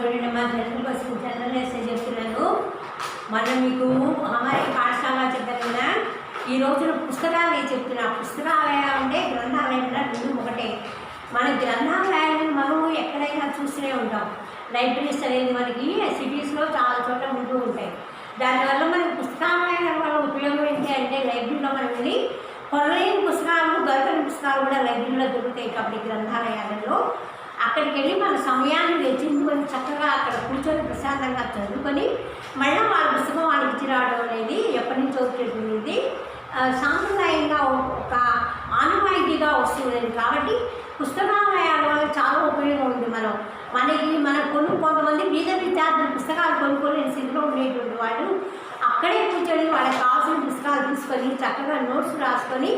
చూడండి మా general bus general వేస్తే చెప్తున్నాను. మనం మీకు హమారి పాఠశాల చెప్పిన ఈ రోజున పుస్తకాలు చెప్తున్నా. పుస్తకాలయం అంటే గ్రంథాలయం రెండు ఒకటే. మన గ్రంథాలయాలను మనం ఎక్కడైనా చూస్తూనే ఉంటాం. లైబ్రరీస్ అనేది మనకి సిటీస్లో చాలా చోట్ల ఉంటూ ఉంటాయి. దానివల్ల మనకి పుస్తకాలయం వల్ల ఉపయోగం ఏంటి అంటే లైబ్రరీలో మనం వెళ్ళి కొనలేని పుస్తకాలు, దొరకని పుస్తకాలు కూడా లైబ్రరీలో దొరుకుతాయి. కాబట్టి గ్రంథాలయాలలో అక్కడికి వెళ్ళి మన సమయాన్ని వెచ్చించుకొని చక్కగా అక్కడ కూర్చొని ప్రశాంతంగా చదువుకొని మళ్ళీ వాళ్ళ పుస్తకం వాళ్ళకి ఇచ్చి రావడం అనేది ఎప్పటి నుంచో వచ్చేది సాంప్రదాయంగా ఒక ఆనవాయితీగా వస్తుంది. కాబట్టి పుస్తకాలయాల వల్ల చాలా ఉపయోగం ఉంది. మన కొంతమంది బీద విద్యార్థులు పుస్తకాలు కొనుక్కోలేని స్థితిలో ఉండేటువంటి వాళ్ళు అక్కడే కూర్చొని వాళ్ళకి కావాల్సిన పుస్తకాలు తీసుకొని చక్కగా నోట్స్ రాసుకొని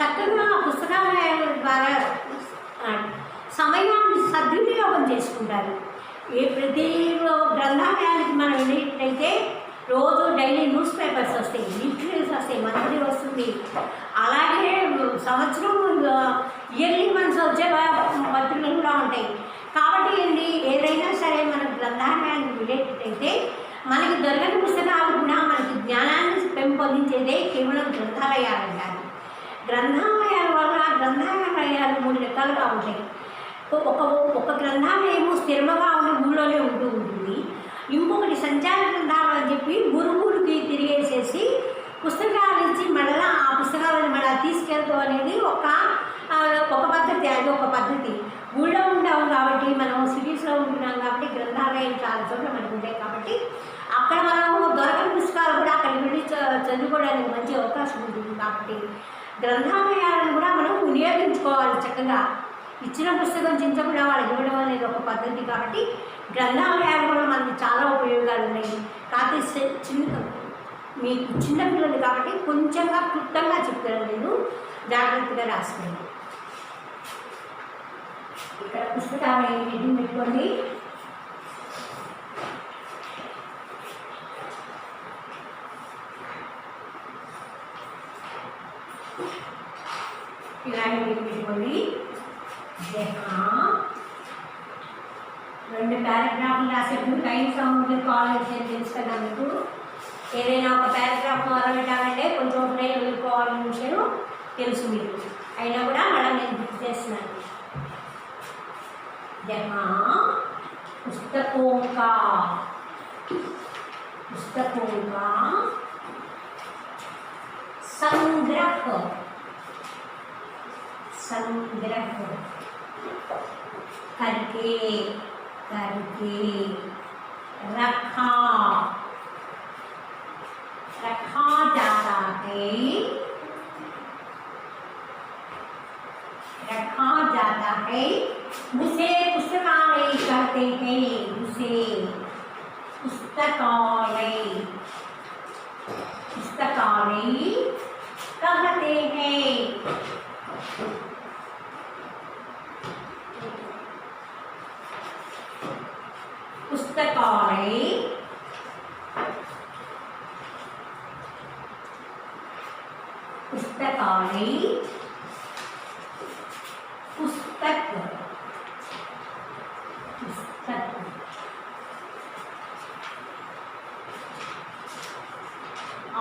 చక్కగా ఆ పుస్తకాలయాల ద్వారా సమయాన్ని సద్వినియోగం చేసుకుంటారు. ప్రతి గ్రంథాలయానికి మనం వెళ్ళినట్టయితే రోజు డైలీ న్యూస్ పేపర్స్ వస్తాయి, వీక్లీ న్యూస్ వస్తాయి, మంత్లీ వస్తుంది. అలాగే సంవత్సరం ఇయర్లీ మంత్స్ వచ్చే పత్రికలు కూడా ఉంటాయి. కాబట్టి ఏదైనా సరే మన గ్రంథాలయానికి వెళ్ళేటట్టయితే మనకి దొరకని పుస్తకాలు కూడా మనకి జ్ఞానాన్ని పెంపొందించేదే కేవలం గ్రంథాలయాలు అంటారు. గ్రంథాలయాల వల్ల గ్రంథాలయాలు 3 రకాలుగా ఉంటాయి. ఒక గ్రంథాలయము స్థిరముగా ఉండి ఊళ్ళోనే ఉంటుంది. ఇంకొకటి సంచార గ్రంథాలు అని చెప్పి ఊరికి తిరిగేసేసి పుస్తకాలు ఇచ్చి మళ్ళీ ఆ పుస్తకాలను మళ్ళీ తీసుకెళ్తాం అనేది ఒక పద్ధతి. అది ఒక పద్ధతి. ఊళ్ళో ఉంటాము కాబట్టి మనం సిటీస్లో ఉంటున్నాం కాబట్టి గ్రంథాలయం చాలా చోట్ల మనకు ఉంటాయి. కాబట్టి అక్కడ మనము దొరకని పుస్తకాలు కూడా అక్కడికి వెళ్ళి చదువుకోవడానికి మంచి అవకాశం ఉంటుంది. కాబట్టి గ్రంథాలయాలను కూడా మనం వినియోగించుకోవాలి. చక్కగా ఇచ్చిన పుస్తకం చించకుండా వాళ్ళకి ఇవ్వడం అనేది ఒక పద్ధతి. కాబట్టి గ్రంథాలయాల వల్ల మనకి చాలా ఉపయోగాలు ఉన్నాయి. కాకపోతే మీకు చిన్నపిల్లలు కాబట్టి కొంచెంగా క్లుప్తంగా చెప్తాను, నేను జాగ్రత్తగా రాసుకోండి. ఇక్కడ పుస్తకాలు ఏంటి పెట్టుకోండి. ఇలాంటివి పెట్టుకోండి. 2 పారాగ్రాఫ్లు రాసేప్పుడు టైం సౌండ్ కాలేజ్ తెలుసు కదా మీకు. ఏదైనా ఒక పారాగ్రాఫ్ మొదలుపెట్టాలంటే కొంచెం టైం వదులుకోవాలని విషయం తెలుసు మీకు. అయినా కూడా మళ్ళీ నేను గుర్తు చేస్తున్నాను. पुस्तकों का संग्रह करके रखा जाता है उसे पुस्तकालय कहते हैं। उसे पुस्तकालय कहते हैं। पुस्तकालय पुस्तक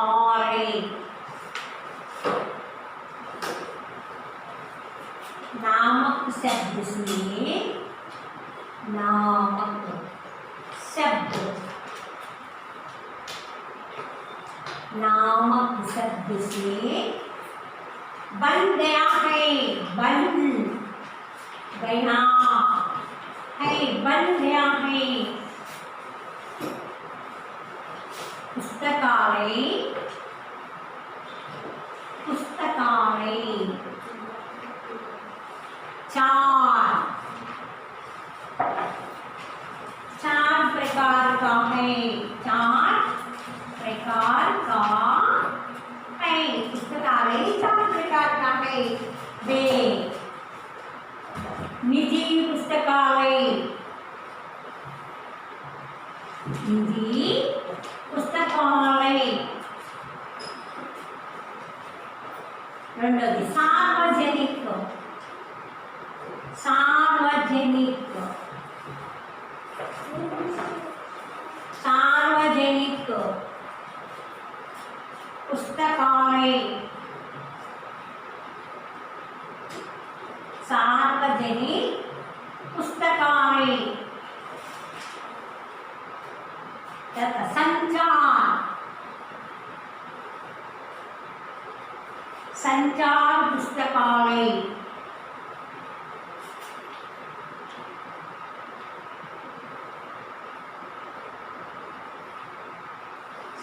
और नामक शब्द से बन गया है। बन गया है। पुस्तकालय 4 प्रकार का है। 4 प्रकार का है। पुस्तकालय 4 प्रकार का है। वे निजी पुस्तकालय, రెండోది సార్వజనిక पुस्तकालय सार्वजनिक पुस्तकालय संचार पुस्तकालय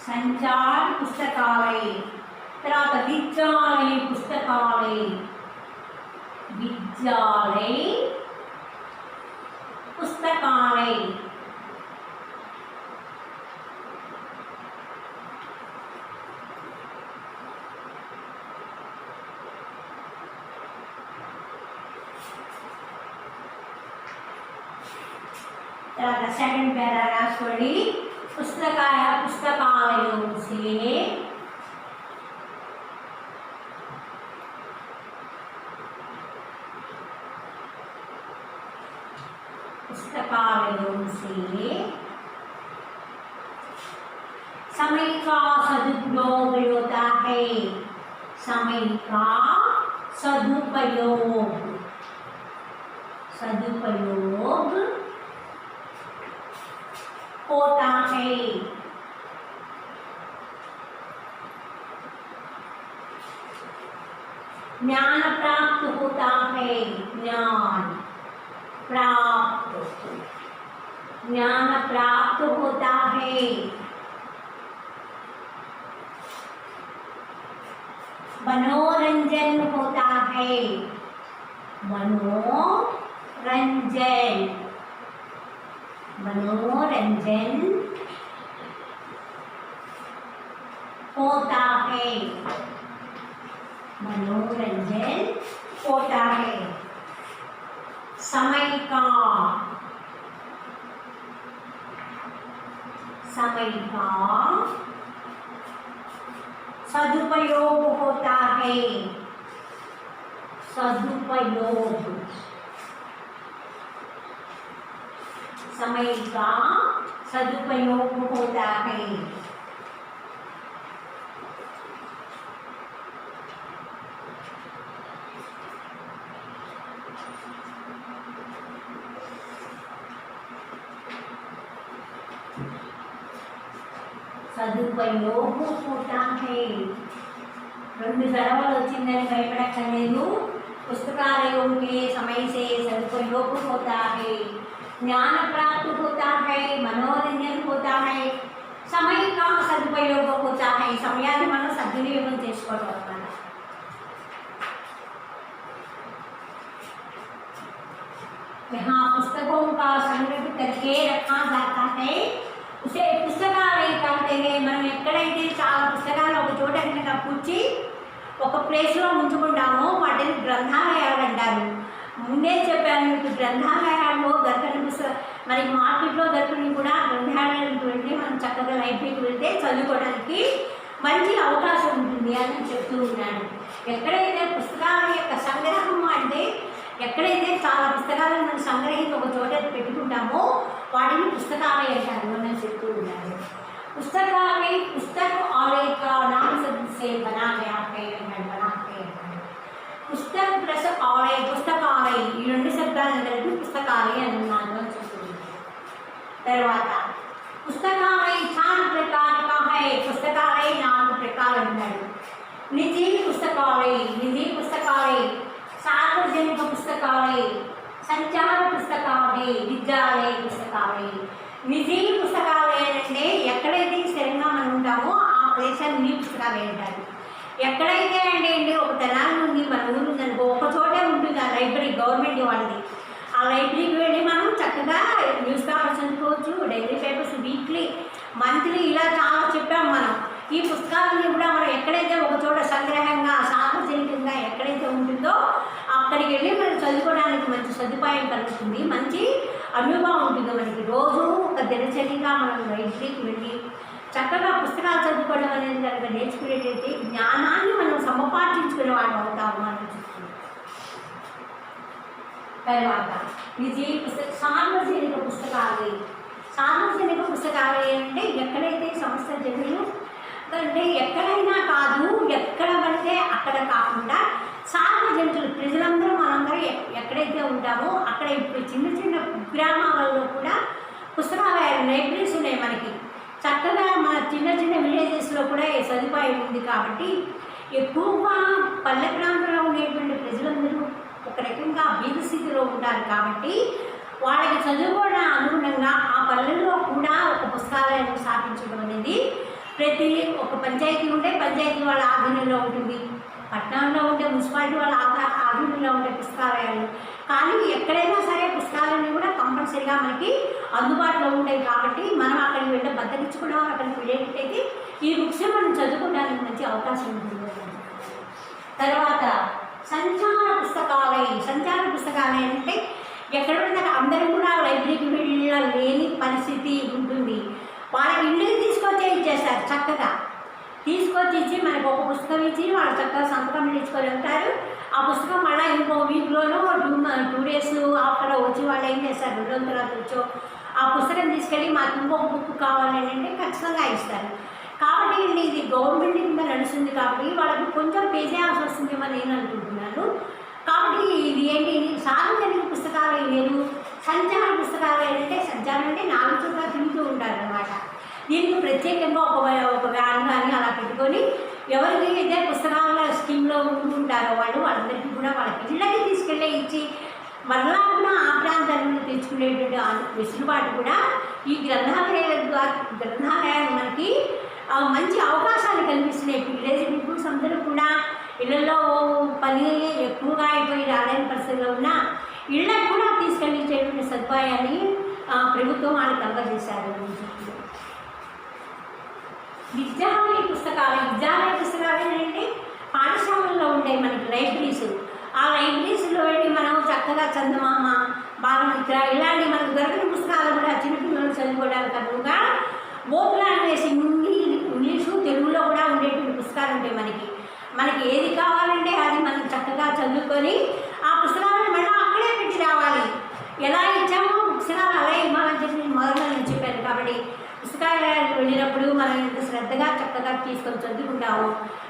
संचार पुस्तकालय तरह विद्यालय पुस्तकालय विद्यालय पुस्तकालय तरह सेकंड पैराग्राफ छोड़ी पुस्तकालयों से समय का सदुपयोग होता है समय का सदुपयोग होता है ज्ञान प्राप्त होता है ज्ञान प्राप्त होता है मनोरंजन होता है मनोरंजन होता है समय का सदुपयोग होता है समय का सदुपयोग होता है సదుపయోగ होता है రెండు సరళాలు వచ్చిందని భయపడక్కర్లేదు पुस्तकालयों के समय से सदुपयोग होता है ज्ञान प्राप्त होता है मनोरंजन होता है समय का सदुपयोग होता है समयाన్ని మనం సద్వినియోగం చేసుకోవడం అన్నమాట यहाँ पुस्तकों का संग्रह करके रखा जाता है उसे पुस्तकालय कहते हैं మనం ఎక్కడైతే చాలా పుస్తకాలు ఒక చోట కనుక కూర్చి ఒక ప్లేస్లో ఉంచుకుంటామో వాటిని గ్రంథాలయాలు అంటారు ముందే చెప్పాను మీకు గ్రంథాలయాల్లో దొరకని మరి మార్కెట్లో దొరకని కూడా గ్రంథాలయాలకు వెళ్ళి మనం చక్కగా లైబ్రరీకి వెళ్తే చదువుకోవడానికి మంచి అవకాశం ఉంటుంది అని చెప్తూ ఉన్నాను ఎక్కడైతే పుస్తకాల యొక్క సంగ్రహం అంటే ఎక్కడైతే చాలా పుస్తకాలను మనం సంగ్రహించి ఒక చోట పెట్టుకుంటామో వాటిని పుస్తకాలయ అంటారు అని చెప్తూ ఉన్నారు पुस्तकालय पुस्तक आलय का नाम से बना गया है पुस्तक प्लस आलय पुस्तकालय ఈ రెండు శబ్దాలను కలిపి పుస్తకాలయ అన్నాను అని చెప్తుంది తర్వాత पुस्तकालय 4 प्रकार का है पुस्तकालय 4 प्रकार అన్నాడు निजी पुस्तकालय सार्वजनिक पुस्तकालय संचार पुस्तकालय विद्यालय पुस्तकालय निजी पुस्तकालय అంటే ఎక్కడైతే స్థిరంగా మనం ఉంటామో ఆ ప్రదేశాన్ని నిజీ పుస్తకాలయ అంటారు ఎక్కడైతే అంటే ఒక తెనాలి నుండి మన ఊరు ఉందనుకో ఒక చోటే ఉంటుంది ఆ లైబ్రరీ గవర్నమెంట్ వాళ్ళది ఆ లైబ్రరీకి వెళ్ళి మనం చక్కగా న్యూస్ పేపర్స్ చదువుకోవచ్చు డైలీ పేపర్స్ వీక్లీ మంత్లీ ఇలా చాలా చెప్పాం మనం ఈ పుస్తకాలన్నీ కూడా మనం ఎక్కడైతే ఒక చోట సంగ్రహంగా సార్వజనికంగా ఎక్కడైతే ఉంటుందో అక్కడికి వెళ్ళి మనం చదువుకోవడానికి మంచి సదుపాయం కలుగుతుంది మంచి అనుభవం ఉంటుంది మనకి రోజు ఒక దినచర్యగా మనం లైబ్రరీకి వెళ్ళి చక్కగా పుస్తకాలు చదువుకోవడం అనేది కనుక నేర్చుకునేటైతే జ్ఞానాన్ని మనం సమపార్జించుకునే వాళ్ళు అవుతాము అని చెప్తుంది తర్వాత నిజీ పుస్తక సార్వజనిక పుస్తకాలయ పుస్తకాలయం అంటే ఎక్కడైతే సమస్త జనులు అంటే ఎక్కడైనా కాదు, ఎక్కడ పడితే అక్కడ కాకుండా సార్వజనికులు ప్రజలందరూ మనందరూ ఎక్కడైతే ఉంటామో అక్కడ ఇప్పుడు చిన్న చిన్న గ్రామాలలో కూడా పుస్తకాలయాలు, లైబ్రరీస్ ఉన్నాయి మనకి. చక్కగా మన చిన్న చిన్న విలేజెస్లో కూడా ఈ సదుపాయం ఉంది. కాబట్టి ఎక్కువగా పల్లె ప్రాంతంలో ఉండేటువంటి ప్రజలందరూ ఒక రకంగా బీద స్థితిలో ఉంటారు. కాబట్టి వాళ్ళకి చదువుకోవడం అనుగుణంగా ఆ పల్లెల్లో కూడా ఒక పుస్తకాలయాన్ని స్థాపించడం అనేది ప్రతి ఒక పంచాయతీ ఉంటే పంచాయతీ వాళ్ళ ఆధీనంలో ఉంటుంది, పట్టణంలో ఉండే మున్సిపాలిటీ వాళ్ళ ఆధీనంలో ఉండే పుస్తకాలయాలు. కానీ ఎక్కడైనా సరే పుస్తకాలన్నీ కూడా కంపల్సరీగా మనకి అందుబాటులో ఉంటాయి. కాబట్టి మనం అక్కడికి వెళ్ళి బద్దగించుకోవడం, అక్కడికి వెళ్ళేటట్టయితే ఈ బుక్స్ మనం చదువుకోవడానికి మంచి అవకాశం ఉంటుంది. తర్వాత సంచార పుస్తకాలయం. సంచార పుస్తకాలయం అంటే ఎక్కడ పడితే అందరూ కూడా లైబ్రరీకి వెళ్ళలేని పరిస్థితి ఉంటుంది. వాళ్ళ ఇంటికి తీసుకొచ్చే ఇచ్చేస్తారు. చక్కగా తీసుకొచ్చి ఇచ్చి మనకు ఒక పుస్తకం ఇచ్చి వాళ్ళు చక్కగా సంతకం ఇచ్చుకొని వెళ్తారు. ఆ పుస్తకం మళ్ళీ ఇంకో వీక్లోనూ 2 days ఆఫ్టర్ వచ్చి వాళ్ళు ఏం చేస్తారు, 2 రోజుల తర్వాత వచ్చో ఆ పుస్తకం తీసుకెళ్ళి మాకు ఇంకొక బుక్ కావాలి అంటే ఖచ్చితంగా ఇస్తారు. కాబట్టి ఇది గవర్నమెంట్ కింద నడుస్తుంది. కాబట్టి వాళ్ళకి కొంచెం పే చేయాల్సి వస్తుందేమో నేను అనుకుంటున్నాను. కాబట్టి ఇది ఏంటి, సార్వజనిక పుస్తకాలయం వేరు, సంచార పుస్తకాలయం అంటే సంచారం అంటే 4 చోట్ల తిరుగుతూ ఉంటారు అన్నమాట. దీనికి ప్రత్యేకంగా ఒక వ్యాన్ కానీ అలా పెట్టుకొని ఎవరికి అయితే పుస్తకాల స్కీమ్లో ఉంటుంటారో వాళ్ళందరికీ కూడా వాళ్ళ ఇళ్ళకి తీసుకెళ్ళి ఇచ్చి మరలా కూడా ఆ ప్రాంతాలను తెచ్చుకునేటువంటి వెసులుబాటు కూడా ఈ గ్రంథాలయాలు మనకి మంచి అవకాశాలు కల్పిస్తున్నాయి. విలేజ్ పీపుల్స్ అందరూ కూడా ఇళ్లలో పని ఎక్కువగా అయిపోయి రాలేని పరిస్థితుల్లో ఉన్న ఇళ్ళకు కూడా తీసుకెళ్ళించేటువంటి సదుపాయాన్ని ప్రభుత్వం వాళ్ళు కలగజేశారు. విద్యాలయ పుస్తకాలు ఏంటంటే పాఠశాలల్లో ఉంటాయి మనకి లైబ్రరీస్. ఆ లైబ్రరీస్లో వెళ్ళి మనం చక్కగా చందమామ, బాలమిత్ర ఇలాంటి మనకు దొరికిన పుస్తకాలు కూడా చిన్నపిల్లలు చదువుకోవడానికి అనువుగా బోత్ లాంగ్వేజ్ ఇంగ్లీషు తెలుగులో కూడా ఉండేటువంటి పుస్తకాలు ఉంటాయి. మనకి ఏది కావాలంటే అది మనం చక్కగా చదువుకొని ఆ పుస్తకాలను మళ్ళీ అక్కడే పెట్టి రావాలి. ఎలా ఇచ్చామో పుస్తకాలు అలా ఇవ్వాలని చెప్పి నేను మొదట్లో నేను చెప్పాను. కాబట్టి పుస్తకాలయాలకు వెళ్ళినప్పుడు మనం ఎంత శ్రద్ధగా చక్కగా తీసుకొని చదువుకుంటాము,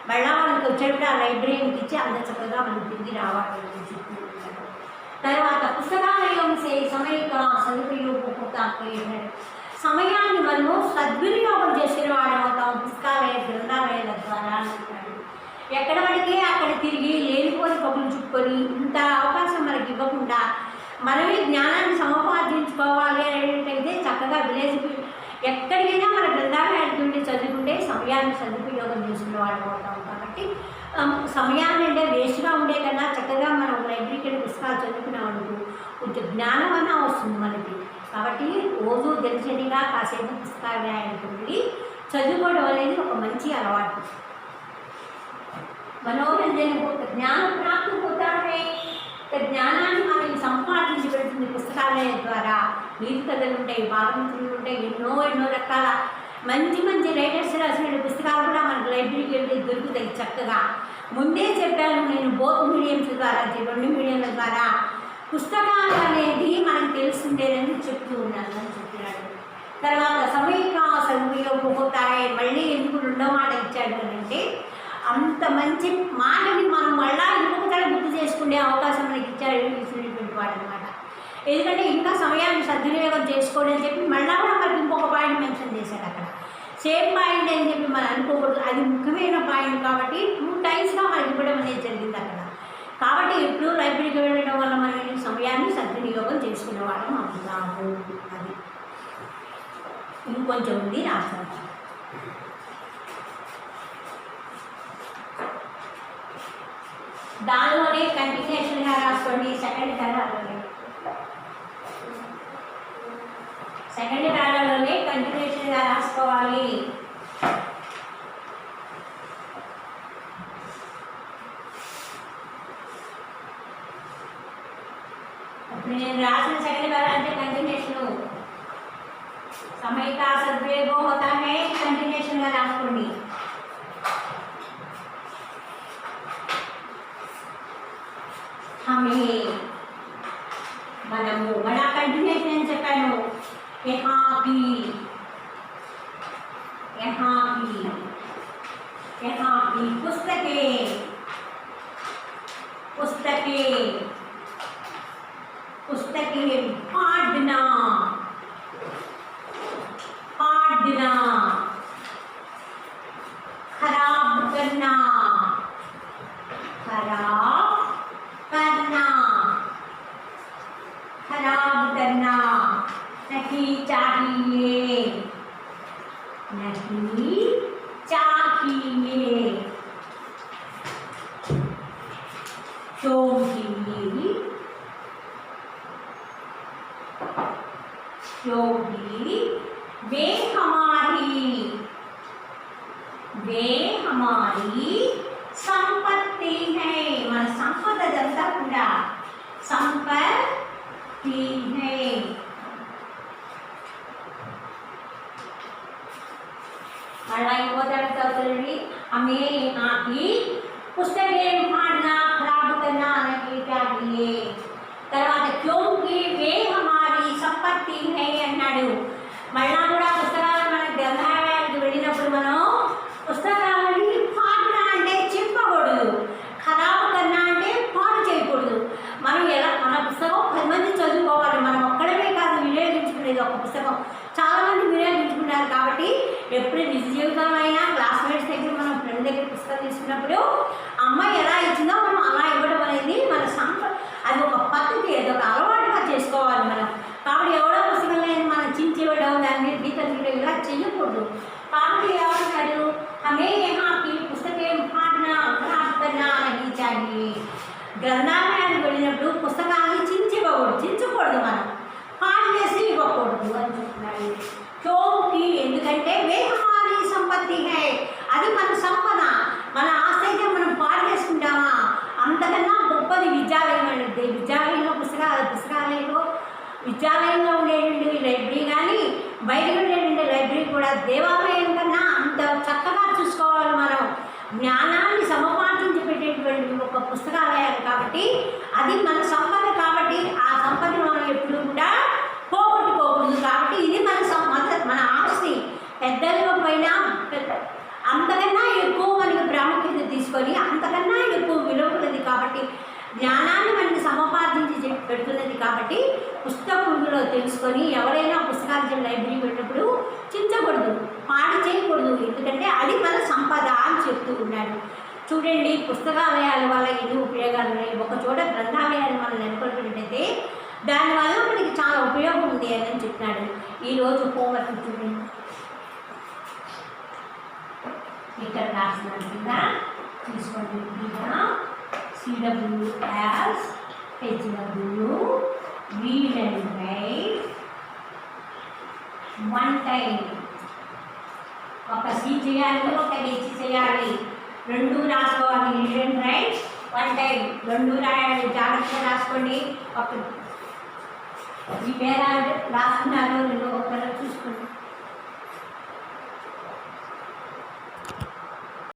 మళ్ళీ మనకి వచ్చేటప్పుడు ఆ లైబ్రరీకి ఇచ్చి అంత చక్కగా మనం తిరిగి రావాలి. తర్వాత పుస్తకాలయం సమయాన్ని మనము సద్వినియోగం చేసిన వాడు అవుతాం గ్రంథాలయాల ద్వారా. ఎక్కడ పడితే అక్కడ తిరిగి లేనిపోని కబుర్లు చుట్టుకొని ఇంత అవకాశం మనకి ఇవ్వకుండా మనమే జ్ఞానాన్ని సముపార్జించుకోవాలి అనేటైతే చక్కగా విలేజ్ ఎక్కడికైనా మన గ్రంథాలయానికి ఉండి చదువుకుంటే సమయాన్ని సదుపయోగం చేసుకునే వాళ్ళు అవుతాం. కాబట్టి సమయాన్ని అంటే వేస్ట్గా ఉండే కన్నా చక్కగా మనం లైబ్రరీకి వెళ్ళి పుస్తకాలు చదువుకునేవాళ్ళు కొంచెం జ్ఞానం అన్నా వస్తుంది మనకి. కాబట్టి రోజు దినచర్యగా కాసేపు పుస్తకాలయానికి వెళ్ళి చదువుకోవడం అనేది ఒక మంచి అలవాటు. మనోరంజన జ్ఞాన ప్రాప్తి పోతాడే జ్ఞానాన్ని మనం సంపాదించి పెడుతుంది పుస్తకాలయం ద్వారా. నీతి కథలు ఉంటాయి, బాలమిత్రులు ఉంటాయి, ఎన్నో రకాల మంచి రైటర్స్ రాసిన పుస్తకాలు కూడా మనకు లైబ్రరీకి వెళ్ళి దొరుకుతాయి చక్కగా. ముందే చెప్పాను నేను, బోత్ మీడియంస్ ద్వారా 2 మీడియంల ద్వారా పుస్తకాలు అనేది మనకు తెలుసుండేదని చెప్తూ ఉన్నాను అని చెప్పినాడు. తర్వాత సమయక సదుపయోగపోతాయి. మళ్ళీ ఎందుకు 2వ మాట ఇచ్చాడు అంటే అంత మంచి మాటని మనం మళ్ళీ ఇంకొకసారి గుర్తు చేసుకునే అవకాశం మనకి ఇచ్చినటువంటి వాడు అనమాట. ఎందుకంటే ఇంకా సమయాన్ని సద్వినియోగం చేసుకోవడం అని చెప్పి మళ్ళీ కూడా మనకి ఇంకొక పాయింట్ మెన్షన్ చేశాడు అక్కడ. సేమ్ పాయింట్ అని చెప్పి మనం అనుకోకూడదు, అది ముఖ్యమైన పాయింట్. కాబట్టి 2 times మనకి ఇవ్వడం అనేది జరిగింది అక్కడ. కాబట్టి ఎప్పుడు లైబ్రరీకి వెళ్ళడం వల్ల మనం సమయాన్ని సద్వినియోగం చేసుకునేవాళ్ళం అవుతాము. అది ఇంకొంచెం ఉంది రాష్ట్రం. దానిలోనే కంటిన్యూషన్గా రాసుకోండి. సెకండ్ పేరాలోనే కంటిన్యూషన్గా రాసుకోవాలి. ఇప్పుడు నేను రాసిన సెకండ్ పేరా అంటే కంటిన్యూషన్. समय का सदुपयोग होता है, कंटिन्यूशन గా రాసుకోండి. हमें మనము మన కంటిన్యూషన్ చెప్పాను. यहाँ भी यहाँ की पुस्तकें पढ़ना खराब करना नहीं चाहिए क्योंकि वे हमारी संपत्ति है। मन संपद अదంతా కూడా संपत्ति है। अल्लाह इंपॉर्टेंट चलती हमें यहाँ की पुस्तकें पढ़ना खराब करना नहीं चाहिए। తర్వాత क्योंकि वे हमारी संपत्ति है అన్నాడు। మళ్ళా కూడా పుస్తకాలు మన గ్రంథాలయానికి వెళ్ళినప్పుడు మనం పుస్తకాలని పాఠన అంటే చెప్పకూడదు, ఖరాబ్ కన్నా అంటే పాడు చేయకూడదు। మనం ఎలా మన పుస్తకం 10 మంది చదువుకోవాలి, మనం ఒక్కడమే కాదు వినియోగించుకునేది ఒక పుస్తకం, చాలామంది వినియోగించుకున్నారు। కాబట్టి ఎప్పుడు నిజ జీవితంలో అయినా క్లాస్మేట్స్ దగ్గర మనం ఫ్రెండ్ దగ్గర పుస్తకం తీసుకున్నప్పుడు అమ్మాయి ఎలా ఇచ్చిందో మనం అలా ఇవ్వడం అనేది మన అది ఒక పద్ధతి, అది ఒక అలవాటుగా చేసుకోవాలి మనం। కాబట్టి ఎవడో పుస్తకం లేని మనం చించి ఇవ్వడం, దాన్ని గీతలు ఇలా చెయ్యకూడదు। కాబట్టి ఏమన్నాడు, హమే యహాకి పుస్తకేం పढ़ना खराब करना नहीं चाहिए। గ్రంథాలయానికి వెళ్ళినప్పుడు పుస్తకాన్ని చించకూడదు, మనం పాడు చేసి ఇవ్వకూడదు అని చెప్తున్నాడు। క్యోంకి ఎందుకంటే వే హమారీ సంపత్తి హై, అది మన సంపద, మన ఆస్తి అయితే మనం పాడు చేసుకుంటామా? అంతకన్నా గొప్పది విద్యాలయం అనేది। విద్యాలయంలో విద్యాలయంలో ఉండేటువంటి లైబ్రరీ కానీ బయట ఉండేటువంటి లైబ్రరీ కూడా దేవాలయం కన్నా అంత చక్కగా చూసుకోవాలి మనం। జ్ఞానాన్ని సమపాటించి పెట్టేటువంటి ఒక పుస్తకాలయాలు కాబట్టి అది మన సంపద, కాబట్టి ఆ సంపదను మనం ఎప్పుడు కూడా పోగొట్టుకోకూడదు। కాబట్టి ఇది మన ఆస్తి, పెద్దలు పైన అంతకన్నా ఎక్కువ మనకి ప్రాముఖ్యత తీసుకొని అంతకన్నా ఎక్కువ విలువలది కాబట్టి జ్ఞానాన్ని మనకి సమపార్జించి పెడుతున్నది। కాబట్టి పుస్తకంలో తెలుసుకొని ఎవరైనా పుస్తకాలు లైబ్రరీ వెళ్ళినప్పుడు చించకూడదు, పాడు చేయకూడదు, ఎందుకంటే అది మన సంపద అని చెప్తూ ఉన్నాడు। చూడండి పుస్తకాలయాల వల్ల ఎన్ని ఉపయోగాలు ఉన్నాయి। ఒక చోట గ్రంథాలయాలు మనం నెలకొల్పినట్టయితే దానివల్ల మనకి చాలా ఉపయోగం ఉంది అని చెప్తున్నాడు। ఈరోజు హోంవర్క్ చూడండి, ఇక్కడ రాసినట్టుగా తీసుకోండి। CWS HW read and write one time। ఒక సి చేయాలి, ఒక హెచ్ చేయాలి, రెండు రాసుకోవాలి। Read and right one time, రెండు రాయాలి, జాగ్రత్తగా రాసుకోండి। ఒక ఈ పేరా రాసుకున్నారు, రెండు ఒక చూసుకోండి।